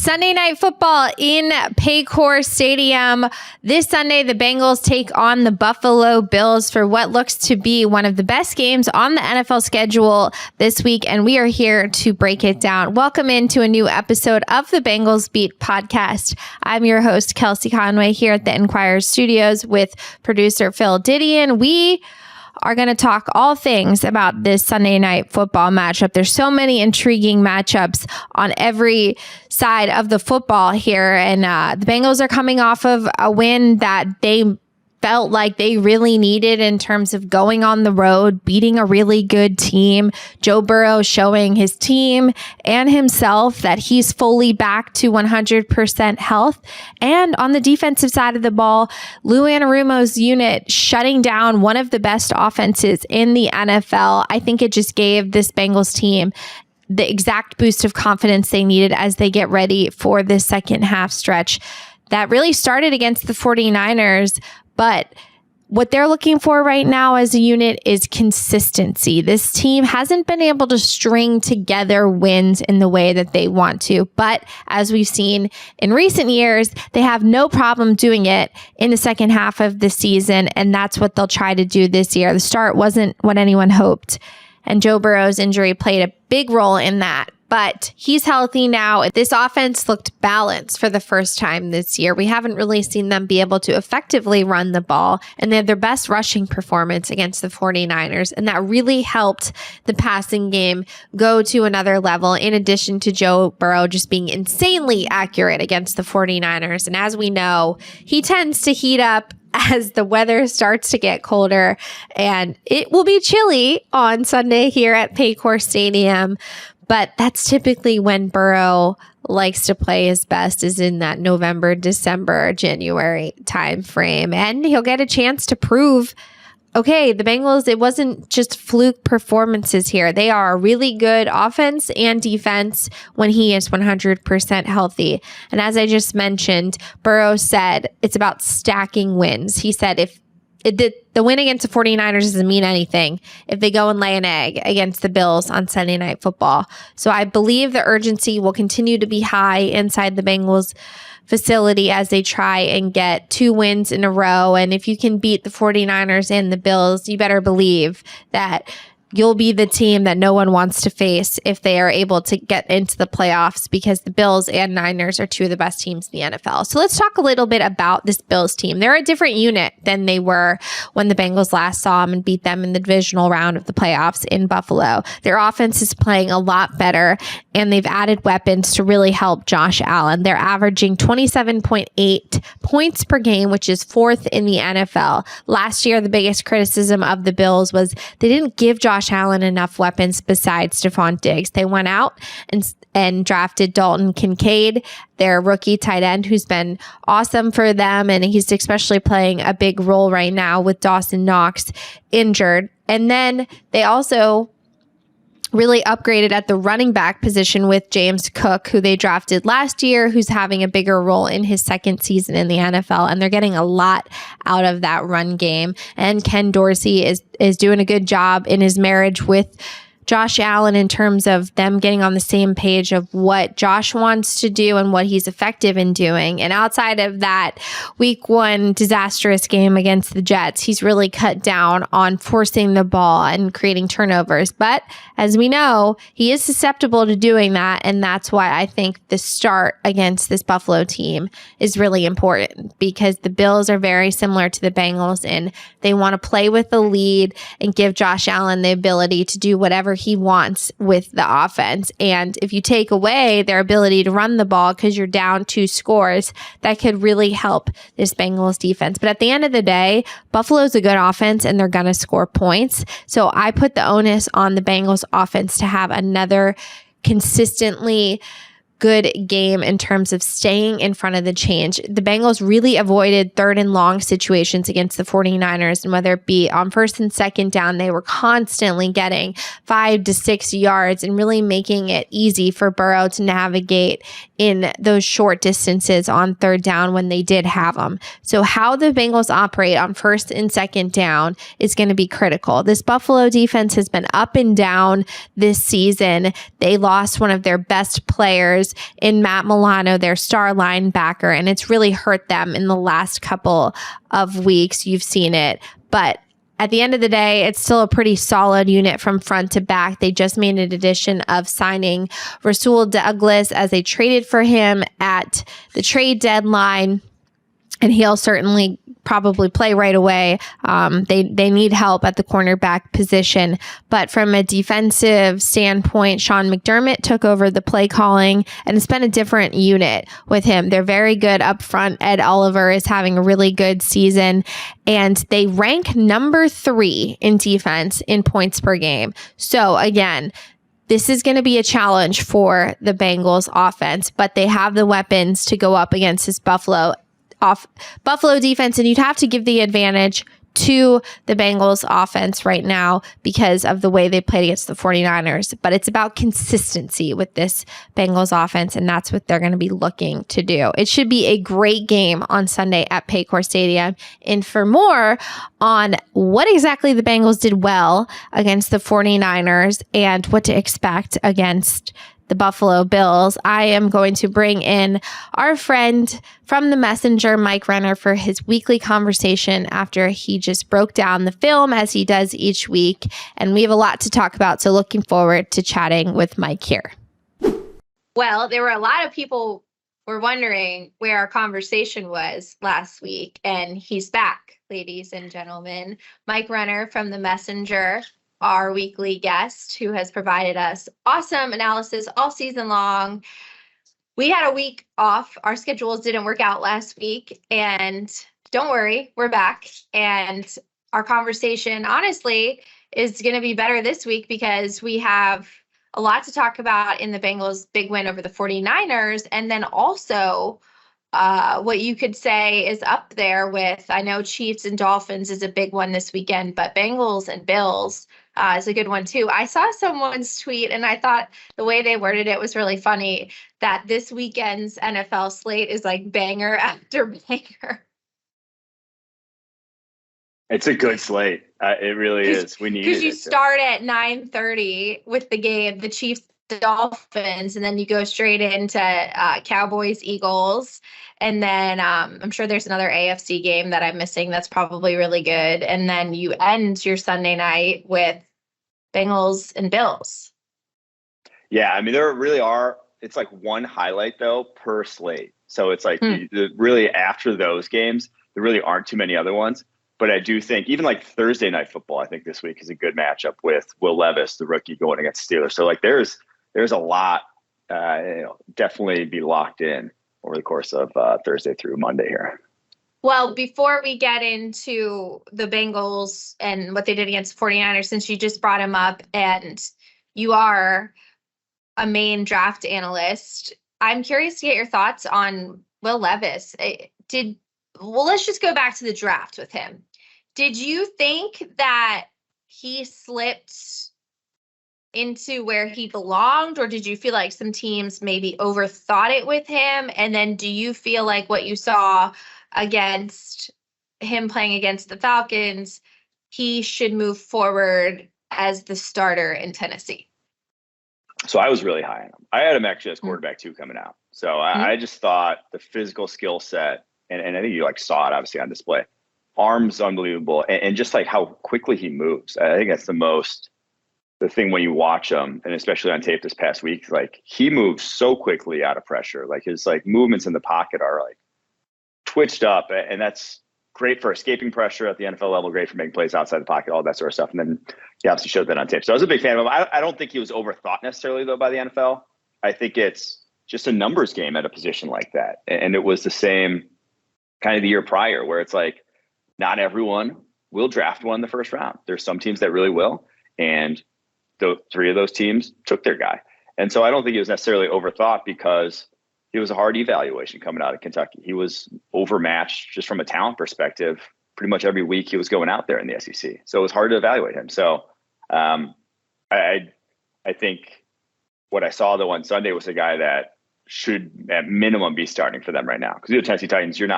Sunday Night Football in Paycor Stadium. This Sunday, the Bengals take on the Buffalo Bills for what looks to be one of the best games on the NFL schedule this week, and we are here to break it down. Welcome into a new episode of the Bengals Beat podcast. I'm your host, Kelsey Conway, here at the Enquirer studios with producer Phil Didion. We are going to talk all things about this Sunday Night Football matchup. There's so many intriguing matchups on every side of the football here. And the Bengals are coming off of a win that they felt like they really needed in terms of going on the road, beating a really good team. Joe Burrow showing his team and himself that he's fully back to 100% health. And on the defensive side of the ball, Lou Anarumo's unit shutting down one of the best offenses in the NFL. I think it just gave this Bengals team the exact boost of confidence they needed as they get ready for this second half stretch that really started against the 49ers. But what they're looking for right now as a unit is consistency. This team hasn't been able to string together wins in the way that they want to. But as we've seen in recent years, they have no problem doing it in the second half of the season. And that's what they'll try to do this year. The start wasn't what anyone hoped. And Joe Burrow's injury played a big role in that. But he's healthy now. This offense looked balanced for the first time this year. We haven't really seen them be able to effectively run the ball, and they had their best rushing performance against the 49ers, and that really helped the passing game go to another level, in addition to Joe Burrow just being insanely accurate against the 49ers. And as we know, he tends to heat up as the weather starts to get colder, and it will be chilly on Sunday here at Paycor Stadium. But that's typically when Burrow likes to play his best, is in that November, December, January time frame. And he'll get a chance to prove, okay, the Bengals, it wasn't just fluke performances here. They are a really good offense and defense when he is 100% healthy. And as I just mentioned, Burrow said it's about stacking wins. He said if the win against the 49ers doesn't mean anything if they go and lay an egg against the Bills on Sunday Night Football. So I believe the urgency will continue to be high inside the Bengals facility as they try and get 2 wins in a row. And if you can beat the 49ers and the Bills, you better believe that you'll be the team that no one wants to face if they are able to get into the playoffs, because the Bills and Niners are 2 of the best teams in the NFL. So let's talk a little bit about this Bills team. They're a different unit than they were when the Bengals last saw them and beat them in the divisional round of the playoffs in Buffalo. Their offense is playing a lot better, and they've added weapons to really help Josh Allen. They're averaging 27.8 points per game, which is 4th in the NFL. Last year, the biggest criticism of the Bills was they didn't give Josh Allen enough weapons besides Stephon Diggs. They went out and drafted Dalton Kincaid, their rookie tight end, who's been awesome for them, and he's especially playing a big role right now with Dawson Knox injured. And then they also really upgraded at the running back position with James Cook, who they drafted last year, who's having a bigger role in his second season in the NFL. And they're getting a lot out of that run game. And Ken Dorsey is doing a good job in his marriage with Josh Allen in terms of them getting on the same page of what Josh wants to do and what he's effective in doing. And outside of that week 1 disastrous game against the Jets, he's really cut down on forcing the ball and creating turnovers. But as we know, he is susceptible to doing that. And that's why I think the start against this Buffalo team is really important, because the Bills are very similar to the Bengals, and they want to play with the lead and give Josh Allen the ability to do whatever he wants with the offense. And if you take away their ability to run the ball because you're down 2 scores, that could really help this Bengals defense. But at the end of the day, Buffalo's a good offense and they're going to score points. So I put the onus on the Bengals offense to have another consistently good game in terms of staying in front of the change. The Bengals really avoided 3rd and long situations against the 49ers, and whether it be on 1st and 2nd down, they were constantly getting 5 to 6 yards and really making it easy for Burrow to navigate in those short distances on 3rd down when they did have them. So how the Bengals operate on 1st and 2nd down is going to be critical. This Buffalo defense has been up and down this season. They lost one of their best players starters in Matt Milano, their star linebacker, and it's really hurt them in the last couple of weeks. You've seen it, but at the end of the day, it's still a pretty solid unit from front to back. They just made an addition of signing Rasul Douglas as they traded for him at the trade deadline. And he'll certainly probably play right away. They need help at the cornerback position. But from a defensive standpoint, Sean McDermott took over the play calling, and it's been a different unit with him. They're very good up front. Ed Oliver is having a really good season, and they rank number 3 in defense in points per game. So again, this is going to be a challenge for the Bengals offense, but they have the weapons to go up against this Buffalo defense, and you'd have to give the advantage to the Bengals offense right now because of the way they played against the 49ers. But it's about consistency with this Bengals offense, and that's what they're going to be looking to do. It should be a great game on Sunday at Paycor Stadium. And for more on what exactly the Bengals did well against the 49ers and what to expect against the Buffalo Bills, I am going to bring in our friend from the Messenger, Mike Renner, for his weekly conversation after he just broke down the film as he does each week. And we have a lot to talk about, so looking forward to chatting with Mike here. Well, there were a lot of people were wondering where our conversation was last week, and he's back, ladies and gentlemen. Mike Renner from the Messenger, our weekly guest who has provided us awesome analysis all season long. We had a week off. Our schedules didn't work out last week, and don't worry, we're back. And our conversation, honestly, is going to be better this week because we have a lot to talk about in the Bengals' big win over the 49ers, and then also what you could say is up there with, I know Chiefs and Dolphins is a big one this weekend, but Bengals and Bills is a good one too. I saw someone's tweet and I thought the way they worded it was really funny, that this weekend's NFL slate is like banger after banger. It's a good slate. It really is. We need it. Because you start at 9:30 with the game, the Chiefs, Dolphins, and then you go straight into Cowboys, Eagles. And then I'm sure there's another AFC game that I'm missing that's probably really good. And then you end your Sunday night with Bengals and Bills. Yeah, I mean, there really are. It's like one highlight, though, per slate. So it's like really after those games, there really aren't too many other ones. But I do think even like Thursday night football, I think this week is a good matchup with Will Levis, the rookie, going against Steelers. So like there's a lot, definitely be locked in over the course of Thursday through Monday here. Well, before we get into the Bengals and what they did against the 49ers, since you just brought him up and you are a main draft analyst, I'm curious to get your thoughts on Will Levis. Let's just go back to the draft with him. Did you think that he slipped into where he belonged, or did you feel like some teams maybe overthought it with him? And then do you feel like what you saw against him playing against the Falcons, he should move forward as the starter in Tennessee? So I was really high on him. I had him actually as quarterback 2 coming out. So I just thought the physical skill set, and I think you saw it obviously on display. Arms unbelievable, and just like how quickly he moves. I think that's the thing when you watch him, and especially on tape this past week, like he moves so quickly out of pressure. Like his movements in the pocket are like twitched up, and that's great for escaping pressure at the NFL level, great for making plays outside the pocket, all that sort of stuff. And then he obviously showed that on tape. So I was a big fan of him. I don't think he was overthought necessarily though by the NFL. I think it's just a numbers game at a position like that. And it was the same kind of the year prior where it's like, not everyone will draft one in the first round. There's some teams that really will. And the 3 of those teams took their guy. And so I don't think he was necessarily overthought because it was a hard evaluation coming out of Kentucky. He was overmatched just from a talent perspective. Pretty much every week he was going out there in the SEC. So it was hard to evaluate him. So I think what I saw though on Sunday was a guy that should at minimum be starting for them right now. Because the Tennessee Titans, you've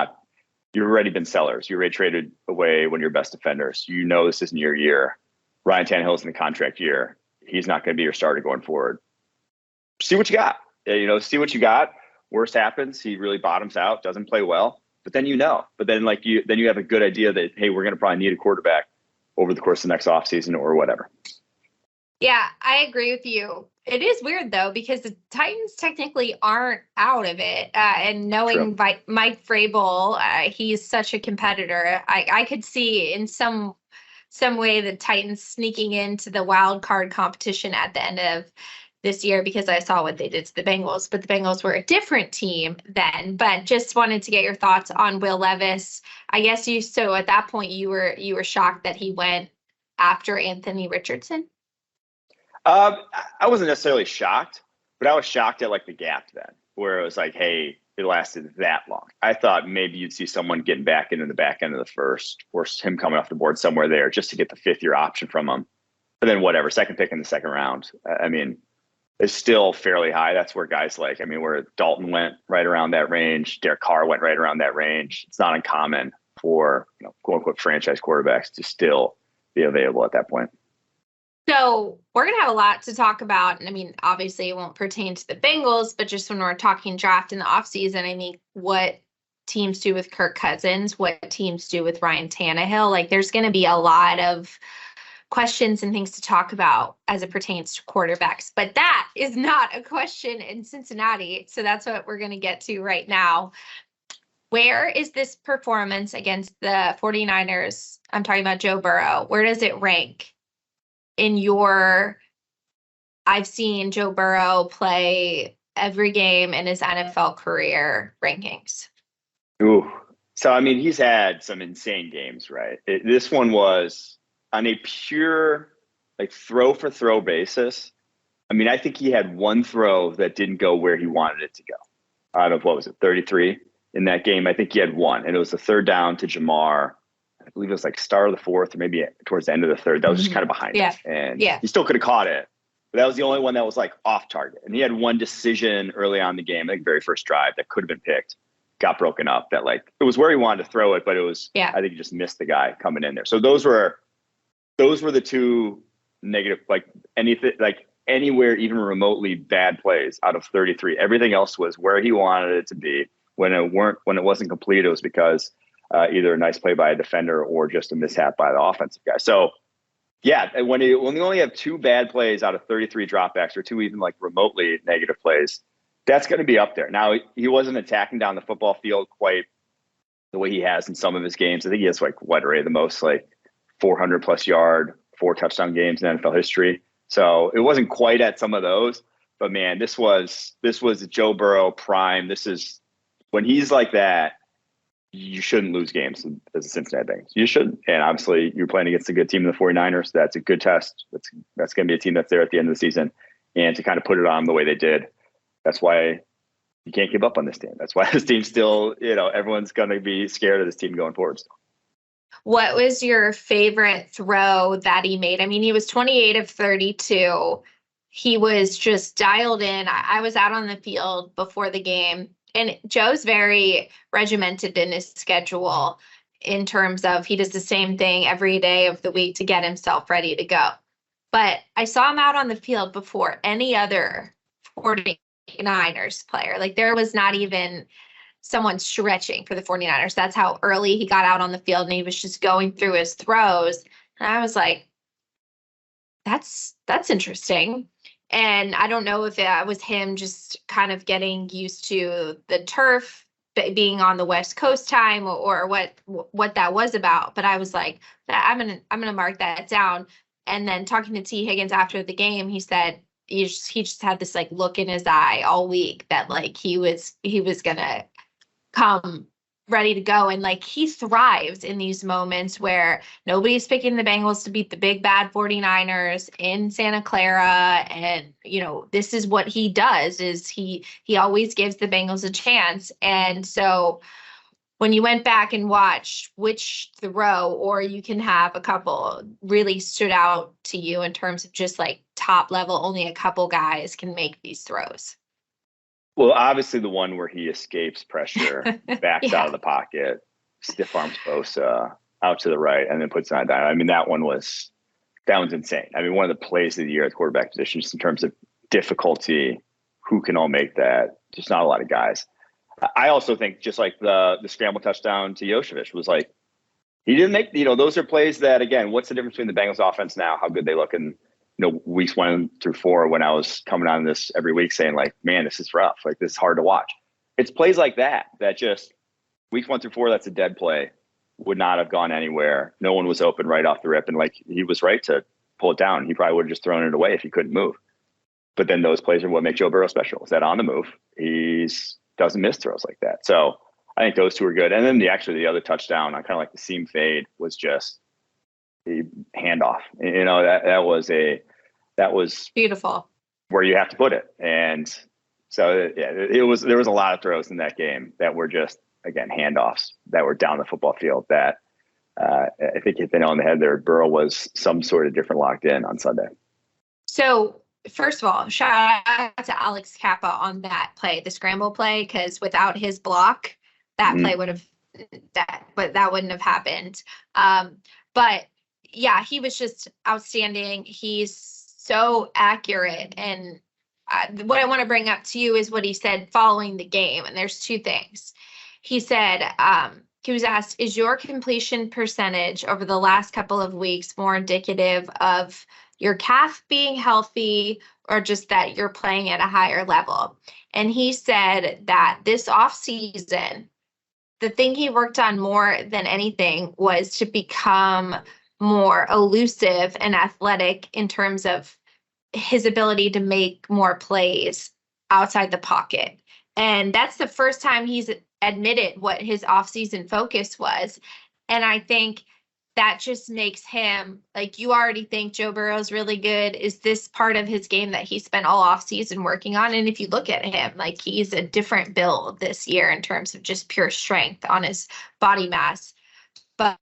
already been sellers. You already traded away one of your best defenders. You know this isn't your year. Ryan Tannehill's in the contract year. He's not going to be your starter going forward. See what you got. See what you got. Worst happens. He really bottoms out, doesn't play well. But then But then you have a good idea that, hey, we're going to probably need a quarterback over the course of the next offseason or whatever. Yeah, I agree with you. It is weird, though, because the Titans technically aren't out of it. And knowing Mike Vrabel, he's such a competitor. I could see in some way the Titans sneaking into the wild card competition at the end of this year, because I saw what they did to the Bengals, but the Bengals were a different team then. But just wanted to get your thoughts on Will Levis. I guess so at that point you were shocked that he went after Anthony Richardson. I wasn't necessarily shocked, but I was shocked at like the gap then, where it was like, hey, it lasted that long. I thought maybe you'd see someone getting back into the back end of the first, or him coming off the board somewhere there just to get the 5th-year option from him. But then whatever, second pick in the second round. I mean, it's still fairly high. That's where guys where Dalton went right around that range, Derek Carr went right around that range. It's not uncommon for quote unquote franchise quarterbacks to still be available at that point. So we're going to have a lot to talk about. And I mean, obviously it won't pertain to the Bengals, but just when we're talking draft in the offseason, I mean, what teams do with Kirk Cousins, what teams do with Ryan Tannehill, like there's going to be a lot of questions and things to talk about as it pertains to quarterbacks. But that is not a question in Cincinnati. So that's what we're going to get to right now. Where is this performance against the 49ers? I'm talking about Joe Burrow. Where does it rank in I've seen Joe Burrow play every game in his NFL career rankings? Ooh. So, I mean, he's had some insane games, right? This one was on a pure throw for throw basis. I mean, I think he had one throw that didn't go where he wanted it to go. Out of, 33 in that game? I think he had one, and it was a third down to Jamar. I believe it was start of the fourth or maybe towards the end of the third. That was just kind of behind him. And he still could have caught it. But that was the only one that was off target. And he had one decision early on in the game, very first drive, that could have been picked, got broken up. That it was where he wanted to throw it, but it was, I think he just missed the guy coming in there. So those were the two negative, anything, anywhere, even remotely bad plays out of 33. Everything else was where he wanted it to be. When it wasn't complete, it was because either a nice play by a defender or just a mishap by the offensive guy. So, yeah, when you only have 2 bad plays out of 33 dropbacks, or 2 even remotely negative plays, that's going to be up there. Now, he wasn't attacking down the football field quite the way he has in some of his games. I think he has the most 400+ yard, 4 touchdown games in NFL history. So it wasn't quite at some of those. But man, this was Joe Burrow prime. This is when he's like that. You shouldn't lose games as a Cincinnati Bengals. You shouldn't. And obviously, you're playing against a good team in the 49ers. That's a good test. That's going to be a team that's there at the end of the season. And to kind of put it on the way they did, that's why you can't give up on this team. That's why this team still, everyone's going to be scared of this team going forward. What was your favorite throw that he made? I mean, he was 28 of 32. He was just dialed in. I was out on the field before the game. And Joe's very regimented in his schedule in terms of he does the same thing every day of the week to get himself ready to go. But I saw him out on the field before any other 49ers player. There was not even someone stretching for the 49ers. That's how early he got out on the field, and he was just going through his throws. And I was like, that's interesting. And I don't know if it was him just kind of getting used to the turf, being on the West Coast time, or what that was about. But I was like, I'm gonna mark that down. And then talking to T. Higgins after the game, he said he just had this look in his eye all week that he was gonna come ready to go. And he thrives in these moments where nobody's picking the Bengals to beat the big bad 49ers in Santa Clara. And, this is what he does, is he always gives the Bengals a chance. And so when you went back and watched which throw, or you can have a couple, really stood out to you in terms of just top level, only a couple guys can make these throws? Well, obviously the one where he escapes pressure, backs out of the pocket, stiff arms Bosa out to the right, and then puts it on down. I mean, that one's insane. I mean, one of the plays of the year at the quarterback position, just in terms of difficulty, who can all make that. Just not a lot of guys. I also think just like the scramble touchdown to Yoshevich was like, he didn't make, those are plays that, again, what's the difference between the Bengals offense now, how good they look in, weeks 1 through 4, when I was coming on this every week saying like, man, this is rough. Like, this is hard to watch. It's plays like that just weeks 1 through 4, that's a dead play, would not have gone anywhere. No one was open right off the rip. And like, he was right to pull it down. He probably would have just thrown it away if he couldn't move. But then those plays are what make Joe Burrow special. Is that on the move, doesn't miss throws like that. So I think those two are good. And then the other touchdown, I kind of like the seam fade, was just the handoff. That was beautiful, where you have to put it. And so there was a lot of throws in that game that were just, again, handoffs that were down the football field that I think hit the nail on the head there. Burrow was some sort of different locked in on Sunday. So first of all, shout out to Alex Kappa on that play, the scramble play, because without his block, that play would have that wouldn't have happened. But yeah, he was just outstanding. He's so accurate. And what I want to bring up to you is what he said following the game. And there's two things. He said, he was asked, is your completion percentage over the last couple of weeks more indicative of your calf being healthy or just that you're playing at a higher level? And he said that this offseason, the thing he worked on more than anything was to become more elusive and athletic in terms of his ability to make more plays outside the pocket. And that's the first time he's admitted what his offseason focus was. And I think that just makes him, like, you already think Joe Burrow's really good. Is this part of his game that he spent all offseason working on? And if you look at him, like, he's a different build this year in terms of just pure strength on his body mass. But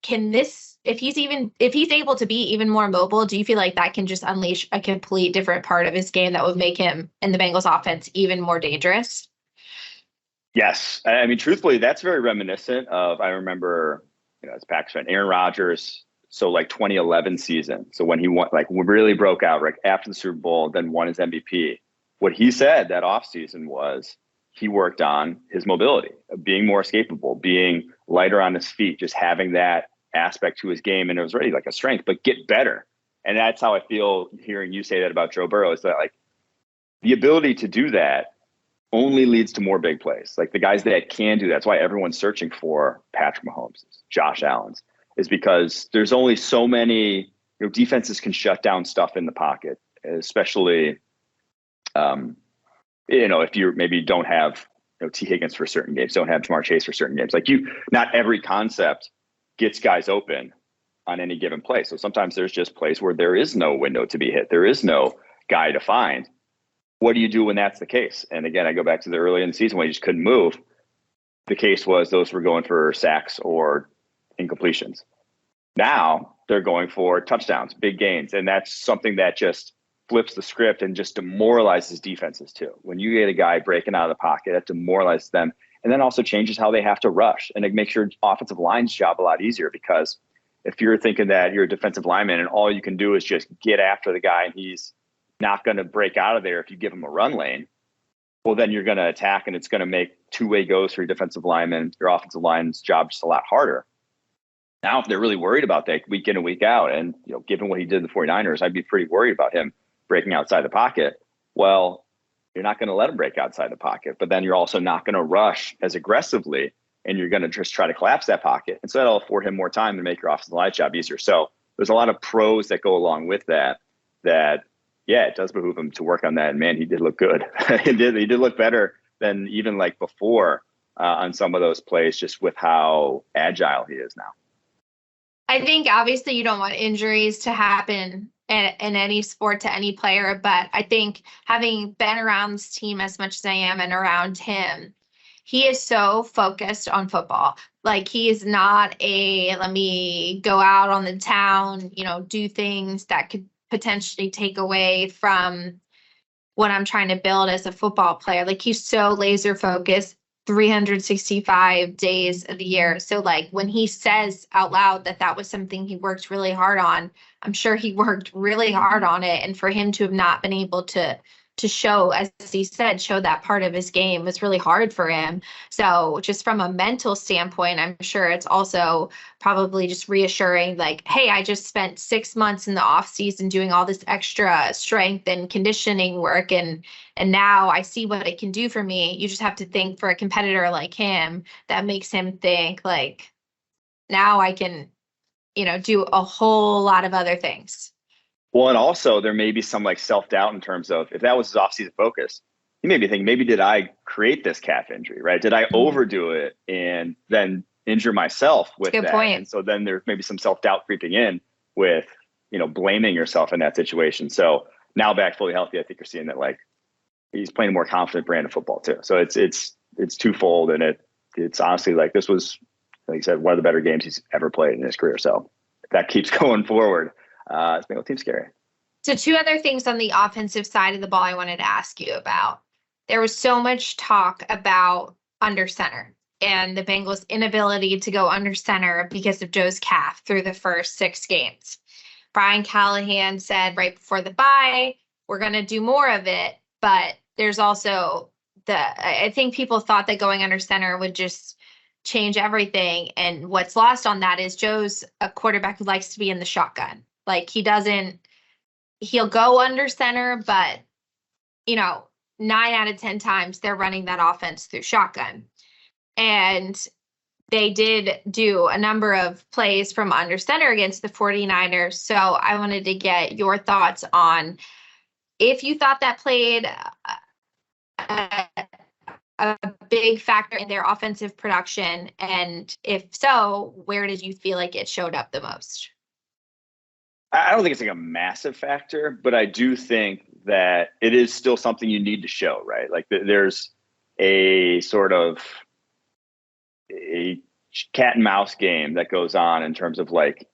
if he's able to be even more mobile, do you feel like that can just unleash a complete different part of his game that would make him and the Bengals offense even more dangerous? Yes. I mean, truthfully, that's very reminiscent of, I remember, as a Packers fan, Aaron Rodgers. So like 2011 season. So when he won, like really broke out right after the Super Bowl, then won his MVP. What he said that offseason was he worked on his mobility, being more escapable, being lighter on his feet, just having that aspect to his game. And it was already like a strength, but get better. And that's how I feel hearing you say that about Joe Burrow, is that like the ability to do that only leads to more big plays. Like the guys that can do that. That's why everyone's searching for Patrick Mahomes, Josh Allen's, is because there's only so many, defenses can shut down stuff in the pocket, especially, if you maybe don't have, T. Higgins for certain games, don't have Jamar Chase for certain games. Like not every concept gets guys open on any given play. So sometimes there's just plays where there is no window to be hit. There is no guy to find. What do you do when that's the case? And again, I go back to the early in the season when you just couldn't move. The case was those were going for sacks or incompletions. Now they're going for touchdowns, big gains. And that's something that just flips the script and just demoralizes defenses too. When you get a guy breaking out of the pocket, that demoralizes them. And then also changes how they have to rush. And it makes your offensive line's job a lot easier, because if you're thinking that you're a defensive lineman and all you can do is just get after the guy and he's not going to break out of there if you give him a run lane, well, then you're going to attack, and it's going to make two-way goes for your defensive lineman, your offensive line's job just a lot harder. Now, if they're really worried about that week in and week out, and given what he did to the 49ers, I'd be pretty worried about him breaking outside the pocket. Well, you're not going to let him break outside the pocket, but then you're also not going to rush as aggressively, and you're going to just try to collapse that pocket. And so that'll afford him more time to make your offensive line job easier. So there's a lot of pros that go along with that, yeah, it does behoove him to work on that. And man, he did look good. He did look better than even like before on some of those plays, just with how agile he is now. I think obviously you don't want injuries to happen in any sport to any player, but I think having been around this team as much as I am and around him, he is so focused on football. Like, he is not let me go out on the town, do things that could potentially take away from what I'm trying to build as a football player. Like, he's so laser focused 365 days of the year. So like when he says out loud that was something he worked really hard on, I'm sure he worked really hard on it. And for him to have not been able to to show, as he said, show that part of his game was really hard for him. So just from a mental standpoint, I'm sure it's also probably just reassuring, like, hey, I just spent 6 months in the off season doing all this extra strength and conditioning work, and now I see what it can do for me. You just have to think, for a competitor like him, that makes him think like, now I can, do a whole lot of other things. Well, and also there may be some like self-doubt in terms of, if that was his off-season focus, he may be thinking, maybe did I create this calf injury, right? Did I overdo it and then injure myself with that? Point. And so then there's maybe some self-doubt creeping in with, blaming yourself in that situation. So now back fully healthy, I think you're seeing that like he's playing a more confident brand of football too. So it's twofold, and it's honestly like this was, like you said, one of the better games he's ever played in his career. So if that keeps going forward, this Bengal team's scary. So 2 other things on the offensive side of the ball I wanted to ask you about. There was so much talk about under center and the Bengals' inability to go under center because of Joe's calf through the first 6 games. Brian Callahan said right before the bye, we're going to do more of it, but there's also I think people thought that going under center would just change everything. And what's lost on that is Joe's a quarterback who likes to be in the shotgun. Like he'll go under center, but 9 out of 10 times they're running that offense through shotgun. And they did do a number of plays from under center against the 49ers. So I wanted to get your thoughts on if you thought that played a big factor in their offensive production. And if so, where did you feel like it showed up the most? I don't think it's like a massive factor, but I do think that it is still something you need to show, right? Like there's a sort of a cat and mouse game that goes on in terms of like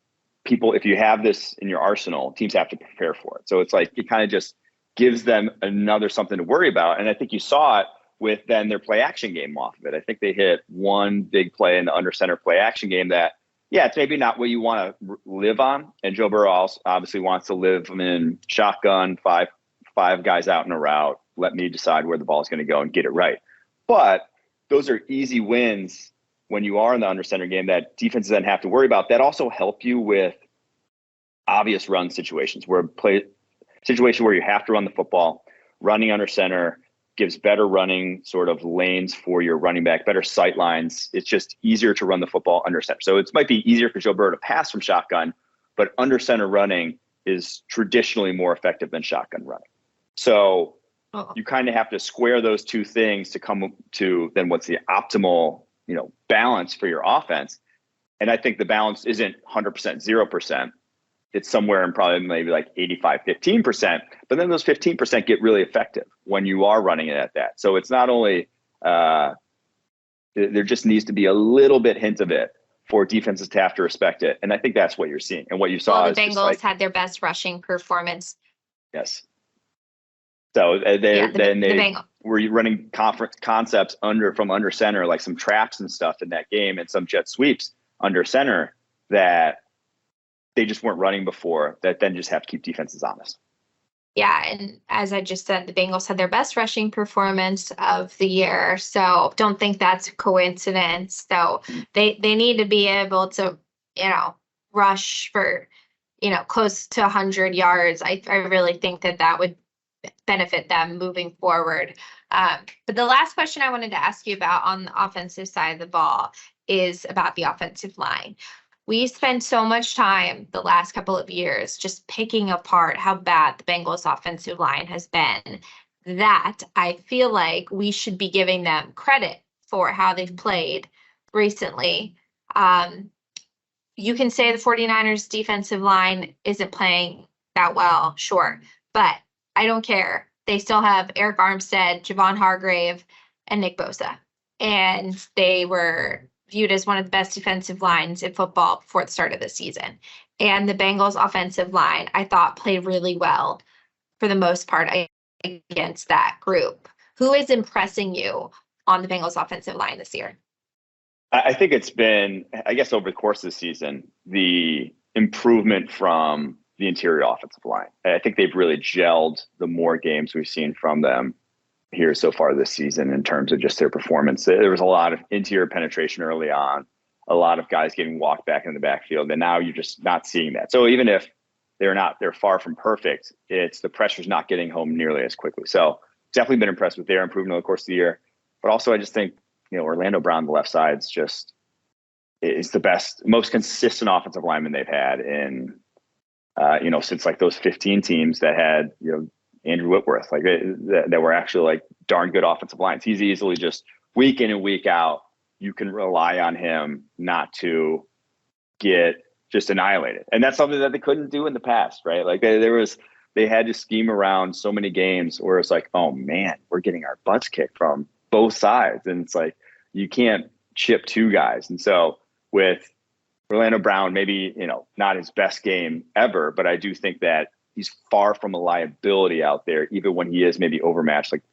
people, if you have this in your arsenal, teams have to prepare for it. So it's like it kind of just gives them another something to worry about. And I think you saw it with then their play action game off of it. I think they hit one big play in the under center play action game that, yeah, it's maybe not what you want to live on. And Joe Burrow obviously wants to live in shotgun, five guys out in a route. Let me decide where the ball is going to go and get it right. But those are easy wins when you are in the under center game that defenses then have to worry about. That also help you with obvious run situations where you have to run the football. Running under center gives better running sort of lanes for your running back, better sight lines. It's just easier to run the football under center. So it might be easier for Joe Burrow to pass from shotgun, but under center running is traditionally more effective than shotgun running. So you kind of have to square those two things to come to then what's the optimal, balance for your offense. And I think the balance isn't 100%, 0%. It's somewhere in probably maybe like 85, 15%, but then those 15% get really effective when you are running it at that. So it's not only, there just needs to be a little bit hint of it for defenses to have to respect it. And I think that's what you're seeing. And what you saw is the Bengals had their best rushing performance. Yes. So they were running concepts from under center, like some traps and stuff in that game and some jet sweeps under center that they just weren't running before, that then just have to keep defenses honest. Yeah, and as I just said, the Bengals had their best rushing performance of the year, so don't think that's a coincidence. So they need to be able to, rush for, close to 100 yards. I really think that would benefit them moving forward. But the last question I wanted to ask you about on the offensive side of the ball is about the offensive line. We spend so much time the last couple of years just picking apart how bad the Bengals offensive line has been, that I feel like we should be giving them credit for how they've played recently. You can say the 49ers defensive line isn't playing that well, sure, but I don't care. They still have Eric Armstead, Javon Hargrave, and Nick Bosa. And they were viewed as one of the best defensive lines in football before the start of the season. And the Bengals offensive line, I thought, played really well for the most part against that group. Who is impressing you on the Bengals offensive line this year? I think it's been, I guess, over the course of the season, the improvement from the interior offensive line. I think they've really gelled the more games we've seen from them here so far this season in terms of just their performance. There was a lot of interior penetration early on, a lot of guys getting walked back in the backfield, and now you're just not seeing that. So even if they're far from perfect, it's the pressure's not getting home nearly as quickly. So definitely been impressed with their improvement over the course of the year. But also I just think, Orlando Brown, the left side's just is the best, most consistent offensive lineman they've had in, since like those 15 teams that had, Andrew Whitworth, like that were actually like darn good offensive lines. He's easily just week in and week out, you can rely on him not to get just annihilated. And that's something that they couldn't do in the past, right? Like they had to scheme around so many games where it's like, oh man, we're getting our butts kicked from both sides. And it's like, you can't chip two guys. And so with Orlando Brown, maybe, not his best game ever, but I do think that he's far from a liability out there, even when he is maybe overmatched, like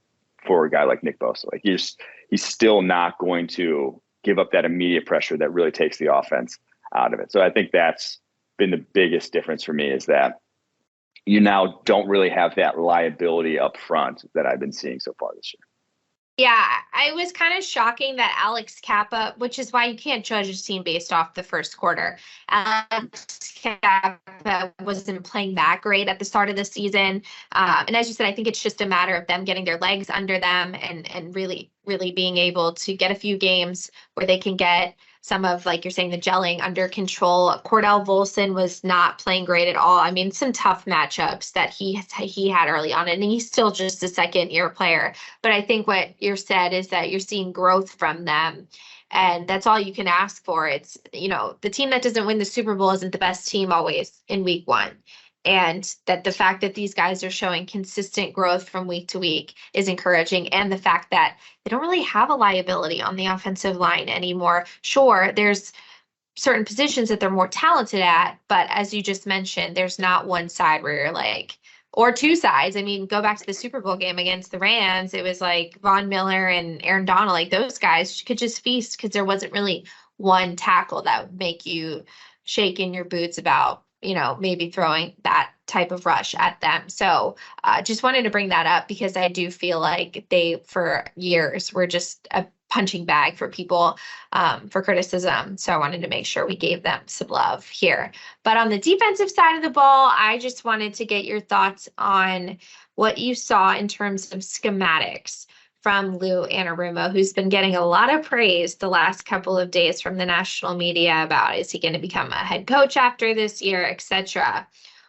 for a guy like Nick Bosa. Like he's still not going to give up that immediate pressure that really takes the offense out of it. So I think that's been the biggest difference for me, is that you now don't really have that liability up front that I've been seeing so far this year. Yeah, I was kind of shocking that Alex Kappa, which is why you can't judge a team based off the first quarter. Alex Kappa wasn't playing that great at the start of the season. And as you said, I think it's just a matter of them getting their legs under them and really, really being able to get a few games where they can get some of, like you're saying, the gelling under control. Cordell Volson was not playing great at all. I mean, some tough matchups that he had early on, and he's still just a second-year player. But I think what you said is that you're seeing growth from them, and that's all you can ask for. It's, the team that doesn't win the Super Bowl isn't the best team always in week one. And that the fact that these guys are showing consistent growth from week to week is encouraging. And the fact that they don't really have a liability on the offensive line anymore. Sure, there's certain positions that they're more talented at, but as you just mentioned, there's not one side where you're like, or two sides. I mean, go back to the Super Bowl game against the Rams. It was like Von Miller and Aaron Donald, like those guys could just feast because there wasn't really one tackle that would make you shake in your boots about, maybe throwing that type of rush at them. So just wanted to bring that up because I do feel like they, for years, were just a punching bag for people for criticism. So I wanted to make sure we gave them some love here. But on the defensive side of the ball, I just wanted to get your thoughts on what you saw in terms of schematics from Lou Anarumo, who's been getting a lot of praise the last couple of days from the national media about, is he going to become a head coach after this year, etc.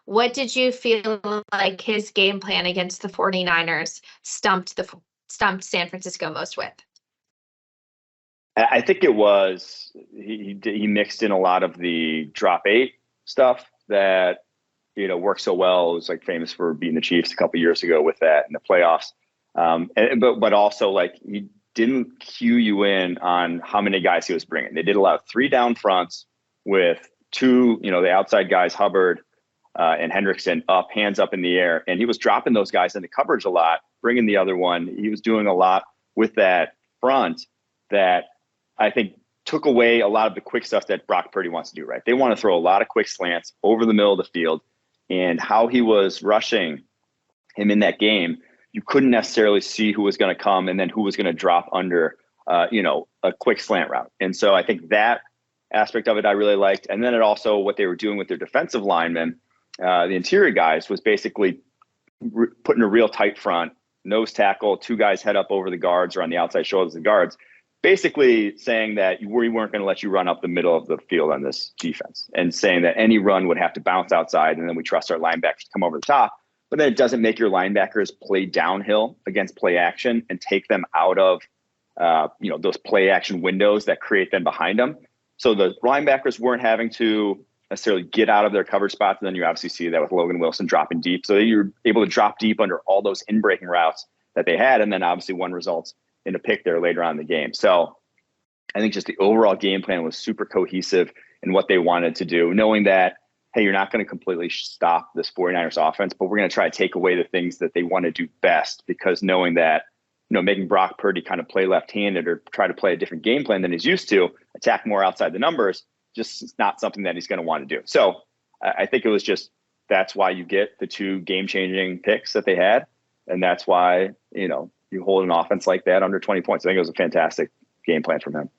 What did you feel like his game plan against the 49ers stumped San Francisco most with? I think it was he mixed in a lot of the drop 8 stuff that worked so well. It was like famous for beating the Chiefs a couple of years ago with that in the playoffs. But also, like, he didn't cue you in on how many guys he was bringing. They did allow 3 down fronts with 2, the outside guys, Hubbard and Hendrickson, up, hands up in the air. And he was dropping those guys into coverage a lot, bringing the other one. He was doing a lot with that front that I think took away a lot of the quick stuff that Brock Purdy wants to do, right? They want to throw a lot of quick slants over the middle of the field. And how he was rushing him in that game, you couldn't necessarily see who was going to come and then who was going to drop under, a quick slant route. And so I think that aspect of it I really liked. And then it also, what they were doing with their defensive linemen, the interior guys, was basically putting a real tight front, nose tackle, 2 guys head up over the guards or on the outside shoulders of the guards, basically saying that we weren't going to let you run up the middle of the field on this defense, and saying that any run would have to bounce outside, and then we trust our linebackers to come over the top. But then it doesn't make your linebackers play downhill against play action and take them out of, those play action windows that create them behind them. So the linebackers weren't having to necessarily get out of their cover spots. And then you obviously see that with Logan Wilson dropping deep. So you're able to drop deep under all those in-breaking routes that they had. And then obviously one results in a pick there later on in the game. So I think just the overall game plan was super cohesive in what they wanted to do, knowing that, hey, you're not going to completely stop this 49ers offense, but we're going to try to take away the things that they want to do best, because knowing that, making Brock Purdy kind of play left-handed or try to play a different game plan than he's used to, attack more outside the numbers, just not something that he's going to want to do. So I think it was just that's why you get the 2 game-changing picks that they had. And that's why, you hold an offense like that under 20 points. I think it was a fantastic game plan from him.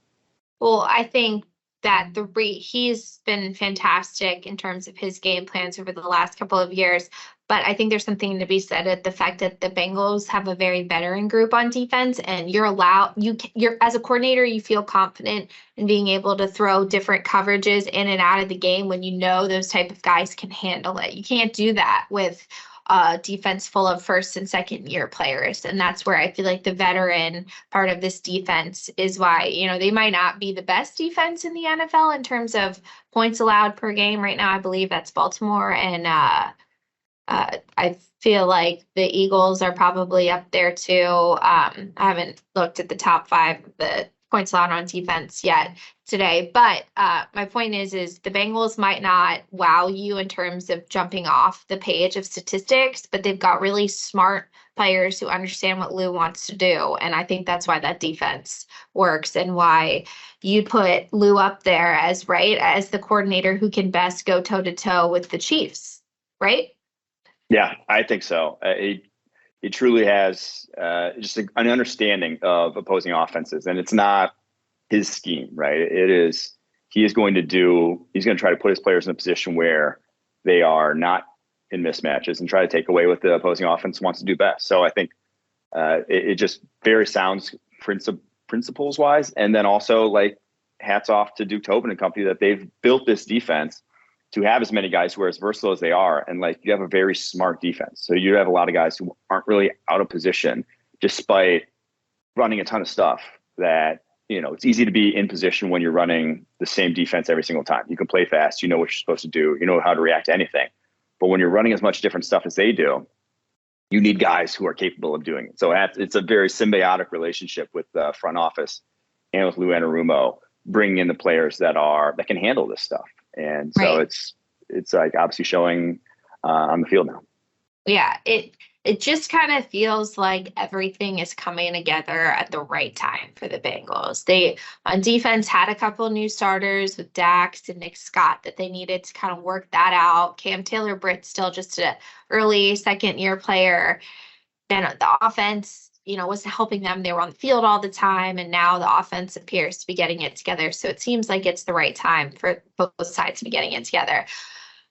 Well, I think that he's been fantastic in terms of his game plans over the last couple of years. But I think there's something to be said at the fact that the Bengals have a very veteran group on defense, and you're as a coordinator, you feel confident in being able to throw different coverages in and out of the game when you know those type of guys can handle it. You can't do that with defense full of first and second year players. And that's where I feel like the veteran part of this defense is why, they might not be the best defense in the NFL in terms of points allowed per game. Right now, I believe that's Baltimore. And I feel like the Eagles are probably up there too. I haven't looked at the top 5 of the points allowed on defense yet today. But my point is the Bengals might not wow you in terms of jumping off the page of statistics, but they've got really smart players who understand what Lou wants to do. And I think that's why that defense works and why you put Lou up there as the coordinator who can best go toe to toe with the Chiefs, right? Yeah, I think so. He truly has just an understanding of opposing offenses, and it's not his scheme, right? He's going to try to put his players in a position where they are not in mismatches and try to take away what the opposing offense wants to do best. So I think it just very sounds principles wise. And then also hats off to Duke Tobin and company that they've built this defense to have as many guys who are as versatile as they are. And you have a very smart defense. So you have a lot of guys who aren't really out of position despite running a ton of stuff that, it's easy to be in position when you're running the same defense every single time. You can play fast. You know what you're supposed to do. You know how to react to anything. But when you're running as much different stuff as they do, you need guys who are capable of doing it. So it's a very symbiotic relationship with the front office and with Lou Anarumo, bringing in the players that can handle this stuff. And so it's obviously showing on the field now. Yeah, it just kind of feels like everything is coming together at the right time for the Bengals. They, on defense, had a couple new starters with Dax and Nick Scott that they needed to kind of work that out. Cam Taylor-Britt's still just an early second-year player. Then the offense, wasn't helping them. They were on the field all the time, and now the offense appears to be getting it together. So it seems like it's the right time for both sides to be getting it together.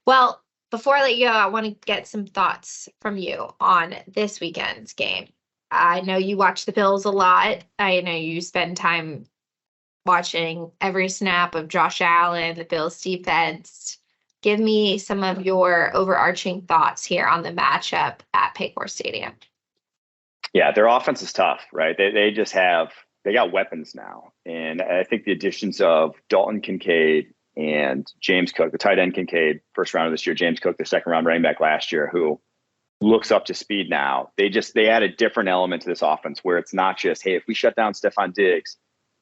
Well, before I let you go, I want to get some thoughts from you on this weekend's game. I know you watch the Bills a lot. I know you spend time watching every snap of Josh Allen, the Bills defense. Give me some of your overarching thoughts here on the matchup at Paycor Stadium. Yeah, their offense is tough, right? They got weapons now. And I think the additions of Dalton Kincaid and James Cook, the tight end Kincaid, first round of this year, James Cook, the second round running back last year, who looks up to speed now. They add a different element to this offense where it's not just, hey, if we shut down Stephon Diggs,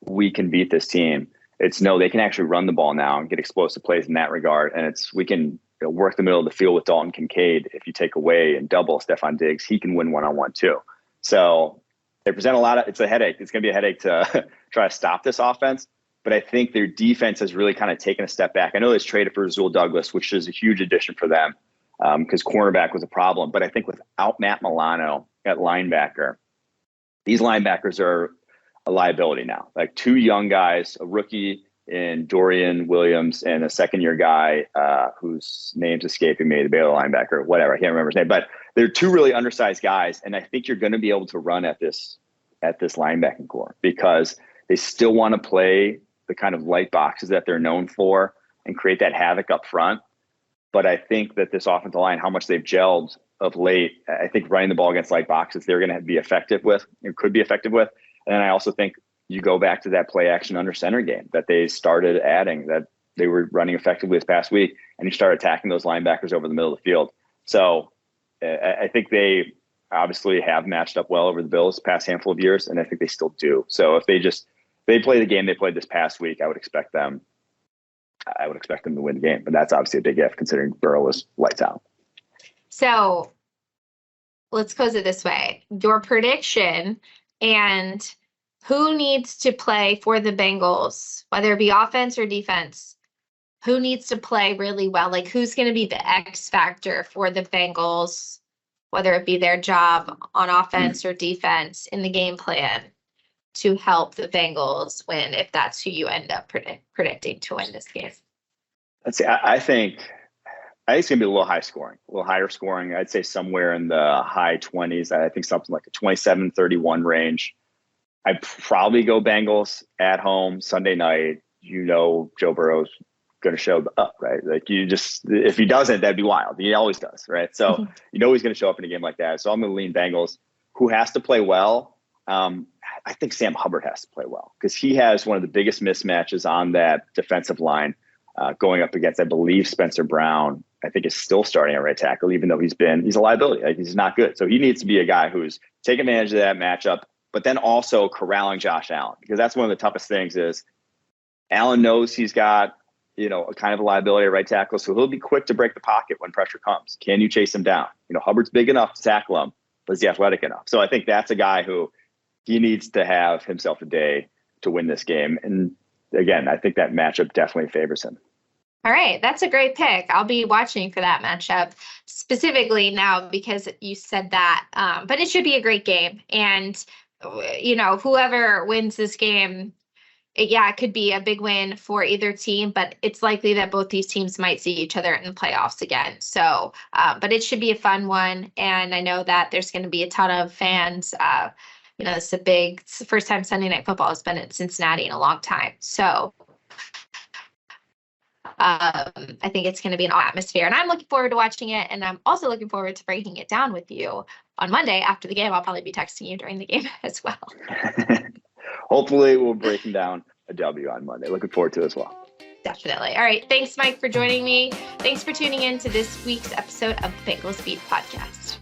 we can beat this team. It's no, they can actually run the ball now and get explosive plays in that regard. And we can work the middle of the field with Dalton Kincaid. If you take away and double Stephon Diggs, he can win one-on-one too. So they present it's a headache. It's going to be a headache to try to stop this offense. But I think their defense has really kind of taken a step back. I know they traded for Azul Douglas, which is a huge addition for them because cornerback was a problem. But I think without Matt Milano at linebacker, these linebackers are a liability now. 2 young guys, a rookie in Dorian Williams and a second-year guy whose name's escaping me, the Baylor linebacker, whatever. I can't remember his name. But they're 2 really undersized guys, and I think you're going to be able to run at this linebacking core because they still want to play the kind of light boxes that they're known for and create that havoc up front. But I think that this offensive line, how much they've gelled of late, I think running the ball against light boxes, they're going to be effective with, and could be effective with. And then I also think you go back to that play action under center game that they started adding, that they were running effectively this past week, and you start attacking those linebackers over the middle of the field. So I think they obviously have matched up well over the Bills the past handful of years, and I think they still do. So if they play the game they played this past week, I would expect them to win the game. But that's obviously a big if considering Burrow was lights out. So let's close it this way. Your prediction and who needs to play for the Bengals, whether it be offense or defense, who needs to play really well? Like, who's going to be the X factor for the Bengals, whether it be their job on offense or defense in the game plan to help the Bengals win, if that's who you end up predicting to win this game? Let's see. I think it's going to be a little higher scoring. I'd say somewhere in the high 20s. I think something like a 27-31 range. I'd probably go Bengals at home Sunday night. Joe Burrow's going to show up, right? Like, if he doesn't, that'd be wild. He always does, right? So he's going to show up in a game like that. So I'm going to lean Bengals. Who has to play well? I think Sam Hubbard has to play well because he has one of the biggest mismatches on that defensive line going up against, I believe, Spencer Brown. I think is still starting at right tackle, even though he's a liability. Like, he's not good. So he needs to be a guy who's taking advantage of that matchup, but then also corralling Josh Allen, because that's one of the toughest things is Allen knows he's got, a kind of a liability at right tackle. So he'll be quick to break the pocket when pressure comes. Can you chase him down? Hubbard's big enough to tackle him, but is he athletic enough? So I think that's a guy who he needs to have himself a day to win this game. And again, I think that matchup definitely favors him. All right. That's a great pick. I'll be watching for that matchup specifically now because you said that. But it should be a great game. And, whoever wins this game, it could be a big win for either team, but it's likely that both these teams might see each other in the playoffs again. So, but it should be a fun one. And I know that there's going to be a ton of fans. It's the first time Sunday Night Football has been at Cincinnati in a long time. So I think it's going to be an atmosphere, and I'm looking forward to watching it. And I'm also looking forward to breaking it down with you on Monday after the game. I'll probably be texting you during the game as well. Hopefully we'll breaking down a W on Monday. Looking forward to it as well. Definitely. All right. Thanks, Mike, for joining me. Thanks for tuning in to this week's episode of Bengals Beat Podcast.